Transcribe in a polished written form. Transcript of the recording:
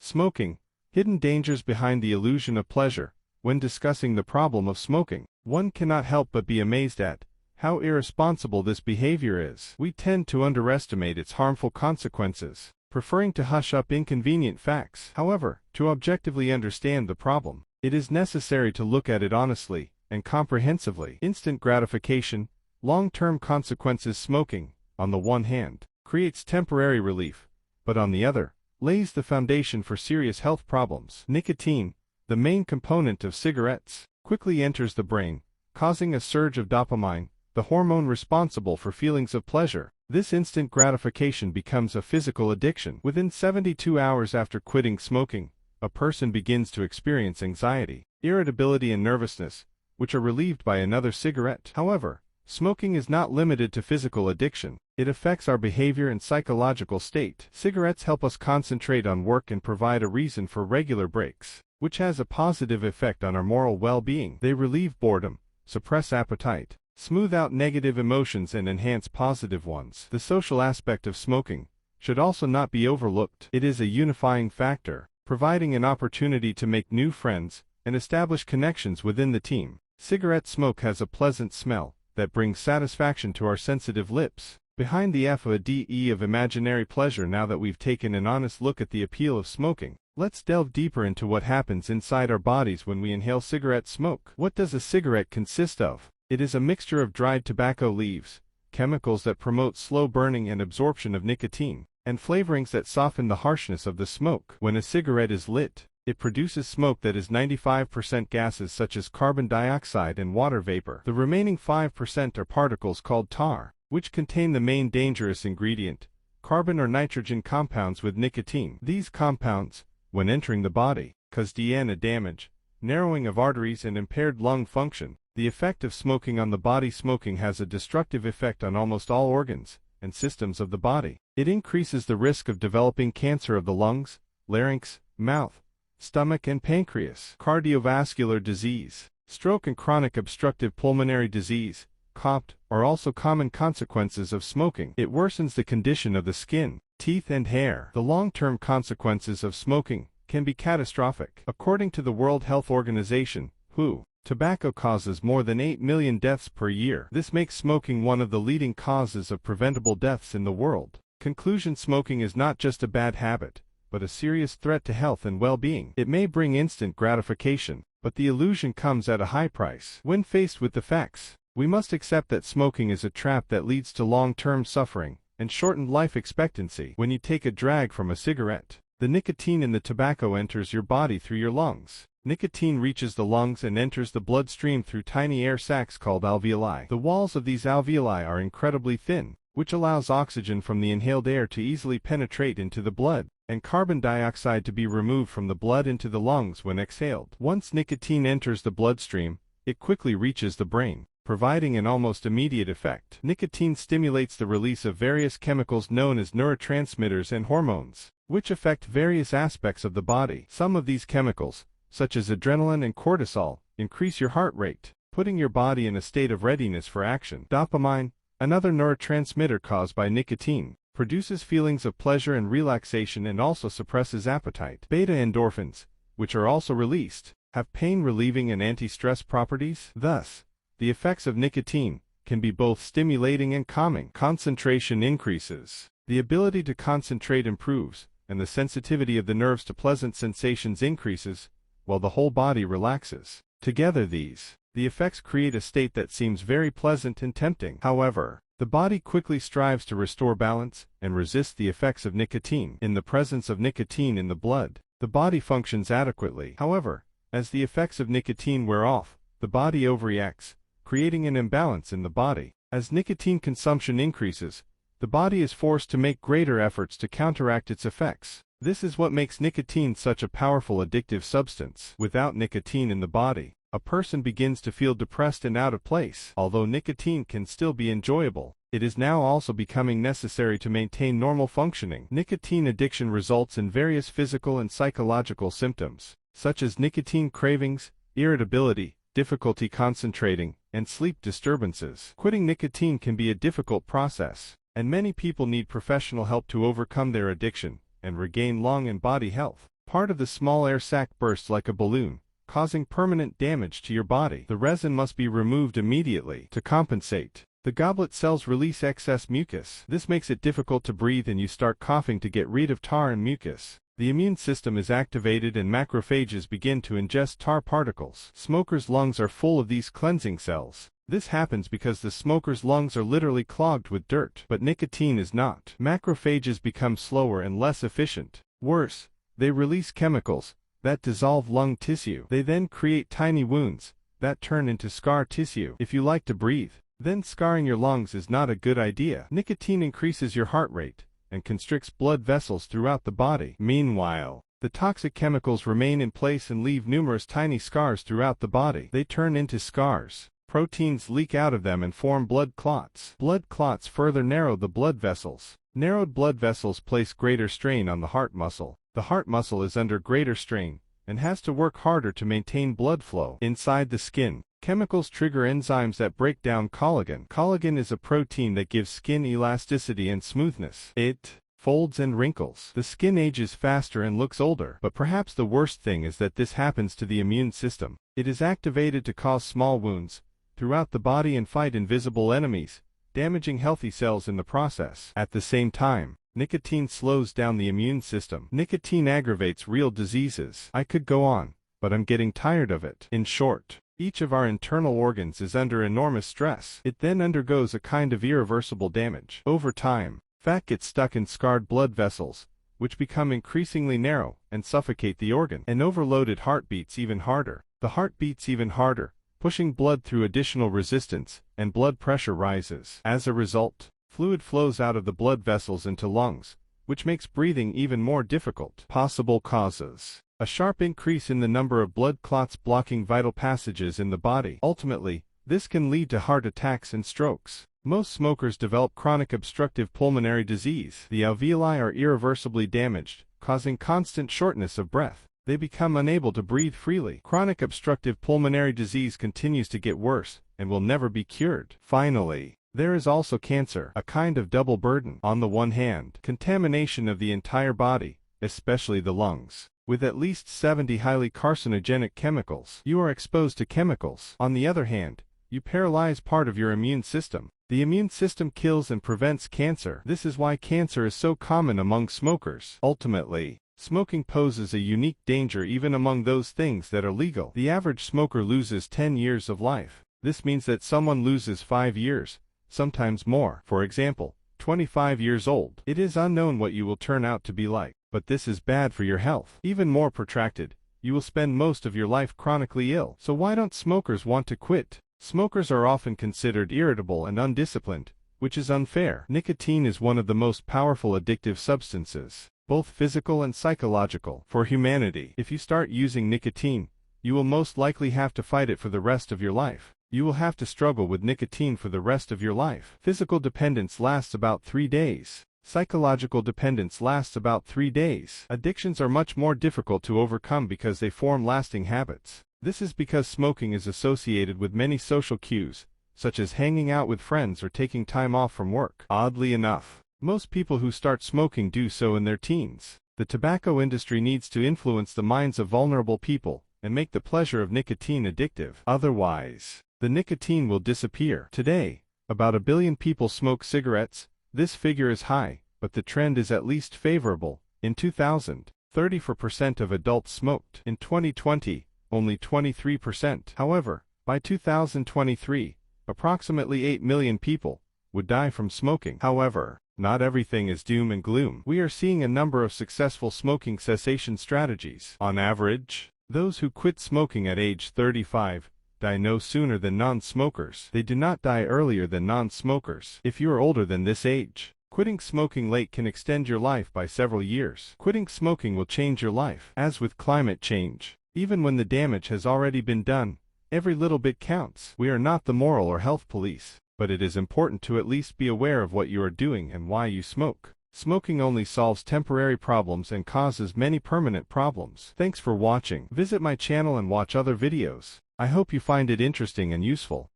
Smoking. Hidden dangers behind the illusion of pleasure. When discussing the problem of smoking, one cannot help but be amazed at how irresponsible this behavior is. We tend to underestimate its harmful consequences, preferring to hush up inconvenient facts. However, to objectively understand the problem, it is necessary to look at it honestly and comprehensively. Instant gratification, long-term consequences. Smoking, on the one hand, creates temporary relief, but on the other, lays the foundation for serious health problems. Nicotine, the main component of cigarettes, quickly enters the brain, causing a surge of dopamine, the hormone responsible for feelings of pleasure. This instant gratification becomes a physical addiction. Within 72 hours after quitting smoking, a person begins to experience anxiety, irritability and nervousness, which are relieved by another cigarette. However, smoking is not limited to physical addiction. It affects our behavior and psychological state. Cigarettes help us concentrate on work and provide a reason for regular breaks, which has a positive effect on our moral well-being. They relieve boredom, suppress appetite, smooth out negative emotions and enhance positive ones. The social aspect of smoking should also not be overlooked. It is a unifying factor, providing an opportunity to make new friends and establish connections within the team. Cigarette smoke has a pleasant smell that brings satisfaction to our sensitive lips. Behind the FADE of imaginary pleasure. Now that we've taken an honest look at the appeal of smoking, let's delve deeper into what happens inside our bodies when we inhale cigarette smoke. What does a cigarette consist of? It is a mixture of dried tobacco leaves, chemicals that promote slow burning and absorption of nicotine, and flavorings that soften the harshness of the smoke. When a cigarette is lit, it produces smoke that is 95% gases such as carbon dioxide and water vapor. The remaining 5% are particles called tar, which contain the main dangerous ingredient, carbon or nitrogen compounds with nicotine. These compounds, when entering the body, cause DNA damage, narrowing of arteries and impaired lung function. The effect of smoking on the body. Smoking has a destructive effect on almost all organs and systems of the body. It increases the risk of developing cancer of the lungs, larynx, mouth, stomach and pancreas, cardiovascular disease, stroke and chronic obstructive pulmonary disease, COPD, are also common consequences of smoking. It worsens the condition of the skin, teeth and hair. The long-term consequences of smoking can be catastrophic. According to the World Health Organization, WHO, tobacco causes more than 8 million deaths per year. This makes smoking one of the leading causes of preventable deaths in the world. Conclusion: smoking is not just a bad habit, but a serious threat to health and well-being. It may bring instant gratification, but the illusion comes at a high price. When faced with the facts, we must accept that smoking is a trap that leads to long-term suffering and shortened life expectancy. When you take a drag from a cigarette, the nicotine in the tobacco enters your body through your lungs. Nicotine reaches the lungs and enters the bloodstream through tiny air sacs called alveoli. The walls of these alveoli are incredibly thin, which allows oxygen from the inhaled air to easily penetrate into the blood, and carbon dioxide to be removed from the blood into the lungs when exhaled. Once nicotine enters the bloodstream, it quickly reaches the brain, providing an almost immediate effect. Nicotine stimulates the release of various chemicals known as neurotransmitters and hormones, which affect various aspects of the body. Some of these chemicals, such as adrenaline and cortisol, increase your heart rate, putting your body in a state of readiness for action. Dopamine, another neurotransmitter caused by nicotine, produces feelings of pleasure and relaxation and also suppresses appetite. Beta endorphins, which are also released, have pain-relieving and anti-stress properties. Thus, the effects of nicotine can be both stimulating and calming. Concentration increases. The ability to concentrate improves, and the sensitivity of the nerves to pleasant sensations increases, while the whole body relaxes. Together the effects create a state that seems very pleasant and tempting. However, the body quickly strives to restore balance and resist the effects of nicotine. In the presence of nicotine in the blood, the body functions adequately. However, as the effects of nicotine wear off, the body overreacts, creating an imbalance in the body. As nicotine consumption increases, the body is forced to make greater efforts to counteract its effects. This is what makes nicotine such a powerful addictive substance. Without nicotine in the body, a person begins to feel depressed and out of place. Although nicotine can still be enjoyable, it is now also becoming necessary to maintain normal functioning. Nicotine addiction results in various physical and psychological symptoms, such as nicotine cravings, irritability, difficulty concentrating, and sleep disturbances. Quitting nicotine can be a difficult process, and many people need professional help to overcome their addiction and regain lung and body health. Part of the small air sac bursts like a balloon, causing permanent damage to your body. The resin must be removed immediately. To compensate, the goblet cells release excess mucus. This makes it difficult to breathe and you start coughing to get rid of tar and mucus. The immune system is activated and macrophages begin to ingest tar particles. Smokers' lungs are full of these cleansing cells. This happens because the smoker's lungs are literally clogged with dirt, but nicotine is not. Macrophages become slower and less efficient. Worse, they release chemicals that dissolve lung tissue. They then create tiny wounds that turn into scar tissue. If you like to breathe, then scarring your lungs is not a good idea. Nicotine increases your heart rate and constricts blood vessels throughout the body. Meanwhile, the toxic chemicals remain in place and leave numerous tiny scars throughout the body. They turn into scars. Proteins leak out of them and form blood clots. Blood clots further narrow the blood vessels. Narrowed blood vessels place greater strain on the heart muscle. The heart muscle is under greater strain and has to work harder to maintain blood flow. Inside the skin, chemicals trigger enzymes that break down collagen. Collagen is a protein that gives skin elasticity and smoothness. It folds and wrinkles. The skin ages faster and looks older. But perhaps the worst thing is that this happens to the immune system. It is activated to cause small wounds throughout the body and fight invisible enemies, damaging healthy cells in the process. At the same time, nicotine slows down the immune system. Nicotine aggravates real diseases. I could go on, but I'm getting tired of it. In short, each of our internal organs is under enormous stress. It then undergoes a kind of irreversible damage. Over time, fat gets stuck in scarred blood vessels, which become increasingly narrow and suffocate the organ. An overloaded heart beats even harder. The heart beats even harder, pushing blood through additional resistance, and blood pressure rises. As a result, fluid flows out of the blood vessels into lungs, which makes breathing even more difficult. Possible causes: a sharp increase in the number of blood clots blocking vital passages in the body. Ultimately, this can lead to heart attacks and strokes. Most smokers develop chronic obstructive pulmonary disease. The alveoli are irreversibly damaged, causing constant shortness of breath. They become unable to breathe freely. Chronic obstructive pulmonary disease continues to get worse and will never be cured. Finally, there is also cancer, a kind of double burden. On the one hand, contamination of the entire body, especially the lungs, with at least 70 highly carcinogenic chemicals. You are exposed to chemicals. On the other hand, you paralyze part of your immune system. The immune system kills and prevents cancer. This is why cancer is so common among smokers. Ultimately, smoking poses a unique danger even among those things that are legal. The average smoker loses 10 years of life. This means that someone loses 5 years, sometimes more. For example, 25 years old. It is unknown what you will turn out to be like, but this is bad for your health. Even more protracted, you will spend most of your life chronically ill. So why don't smokers want to quit? Smokers are often considered irritable and undisciplined, which is unfair. Nicotine is one of the most powerful addictive substances, both physical and psychological, for humanity. If you start using nicotine, you will most likely have to fight it for the rest of your life. You will have to struggle with nicotine for the rest of your life. Physical dependence lasts about 3 days. Psychological dependence lasts about 3 days. Addictions are much more difficult to overcome because they form lasting habits. This is because smoking is associated with many social cues, such as hanging out with friends or taking time off from work. Oddly enough, most people who start smoking do so in their teens. The tobacco industry needs to influence the minds of vulnerable people and make the pleasure of nicotine addictive. Otherwise, the nicotine will disappear. Today, about 1 billion people smoke cigarettes. This figure is high, but the trend is at least favorable. In 2000, 34% of adults smoked. In 2020, only 23%. However, by 2023, approximately 8 million people would die from smoking. However, not everything is doom and gloom. We are seeing a number of successful smoking cessation strategies. On average, those who quit smoking at age 35 die no sooner than non-smokers. They do not die earlier than non-smokers. If you are older than this age, quitting smoking late can extend your life by several years. Quitting smoking will change your life. As with climate change, even when the damage has already been done, every little bit counts. We are not the moral or health police, but it is important to at least be aware of what you are doing and why you smoke. Smoking only solves temporary problems and causes many permanent problems. Thanks for watching. Visit my channel and watch other videos. I hope you find it interesting and useful.